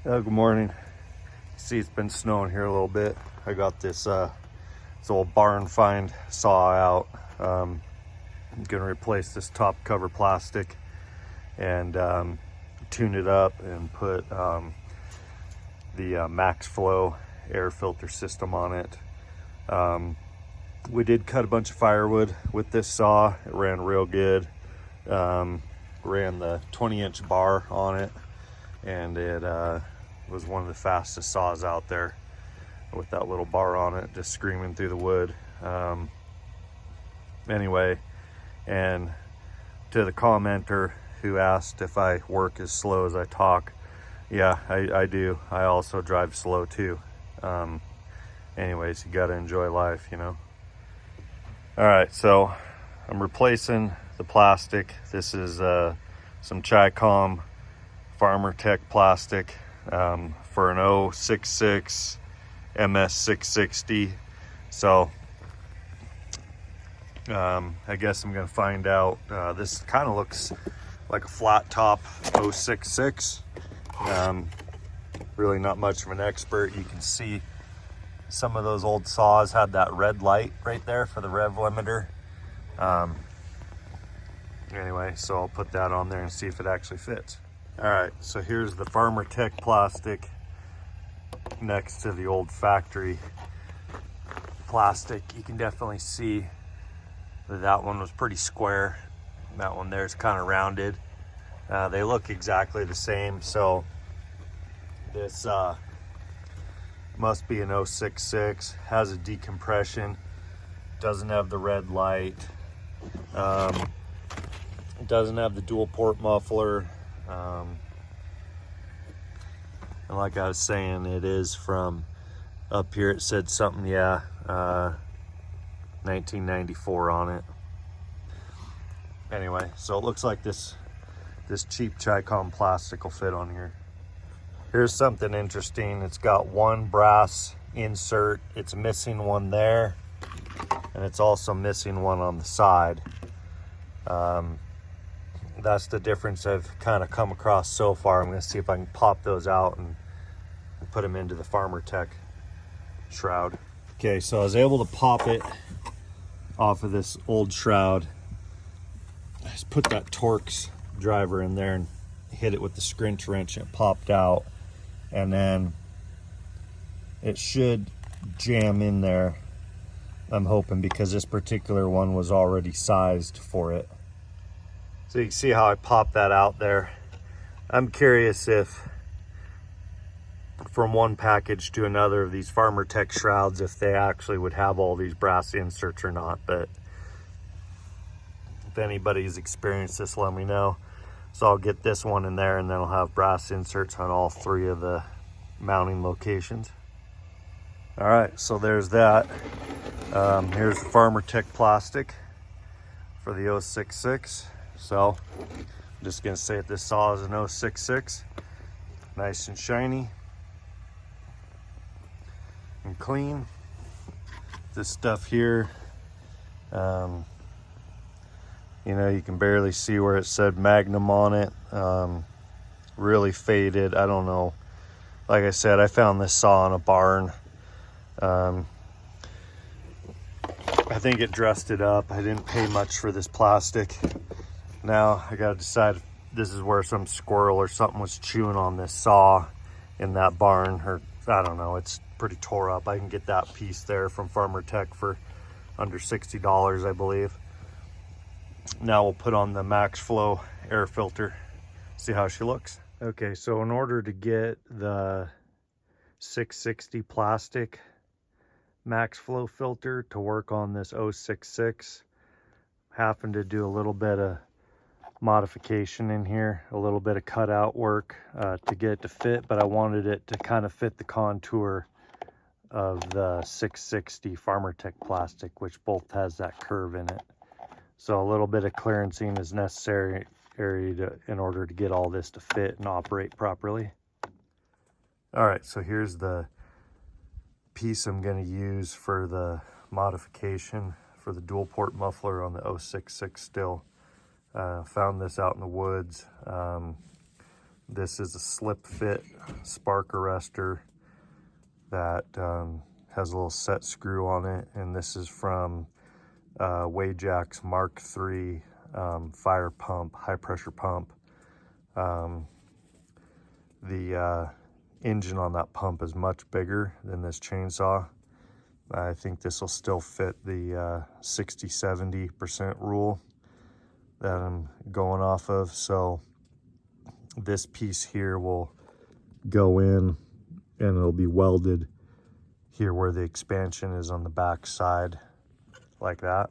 Good morning. See, it's been snowing here a little bit. I got this old barn find saw out. I'm gonna replace this top cover plastic and tune it up and put the max flow air filter system on it. We did cut a bunch of firewood with this saw. It ran real good. Ran the 20-inch bar on it, and it was one of the fastest saws out there with that little bar on it, just screaming through the wood. Anyway, and to the commenter who asked if I work as slow as I talk, yeah, I do. I also drive slow too. Anyways, you got to enjoy life, you know. All right, so I'm replacing the plastic. This is some Chicom FarmerTec plastic for an 066 MS660. So I guess I'm gonna find out. This kind of looks like a flat top 066. Really not much of an expert. You can see some of those old saws had that red light right there for the rev limiter. Anyway, so I'll put that on there and see if it actually fits. All right, so here's the FarmerTec plastic next to the old factory plastic. You can definitely see that one was pretty square. That one there is kind of rounded. They look exactly the same. So this must be an 066, has a decompression, doesn't have the red light, it doesn't have the dual port muffler. And like I was saying, it is from up here. It said something, 1994 on it. Anyway, so it looks like this cheap Chicom plastic will fit on here. Here's something interesting. It's got one brass insert. It's missing one there, and it's also missing one on the side. That's the difference I've kind of come across so far. I'm going to see if I can pop those out and put them into the FarmerTec shroud. Okay, so I was able to pop it off of this old shroud. I just put that Torx driver in there and hit it with the scrinch wrench, and it popped out. And then it should jam in there, I'm hoping, because this particular one was already sized for it. So you can see how I popped that out there. I'm curious if from one package to another of these FarmerTec shrouds, if they actually would have all these brass inserts or not. But if anybody's experienced this, let me know. So I'll get this one in there, and then I'll have brass inserts on all three of the mounting locations. All right, so there's that. Here's the FarmerTec plastic for the 066. So I'm just gonna say that this saw is an 066, nice and shiny and clean. This stuff here, you know, you can barely see where it said Magnum on it. Really faded. I don't know. Like I said, I found this saw in a barn. I think it dressed it up. I didn't pay much for this plastic. Now I gotta decide if this is where some squirrel or something was chewing on this saw in that barn, or I don't know. It's pretty tore up. I can get that piece there from FarmerTec for under $60, I believe. Now we'll put on the max flow air filter, see how she looks. Okay, so in order to get the 660 plastic max flow filter to work on this 066, happened to do a little bit of modification in here, a little bit of cutout work to get it to fit, but I wanted it to kind of fit the contour of the 660 FarmerTec plastic, which both has that curve in it. So a little bit of clearancing is necessary in order to get all this to fit and operate properly. All right, so here's the piece I'm going to use for the modification for the dual port muffler on the 066 Stihl. Found this out in the woods. This is a slip fit spark arrestor that has a little set screw on it, and this is from Wajax Mark III fire pump, high pressure pump. The engine on that pump is much bigger than this chainsaw. I think this will still fit the 60-70% rule that I'm going off of. So this piece here will go in and it'll be welded here where the expansion is on the back side, like that.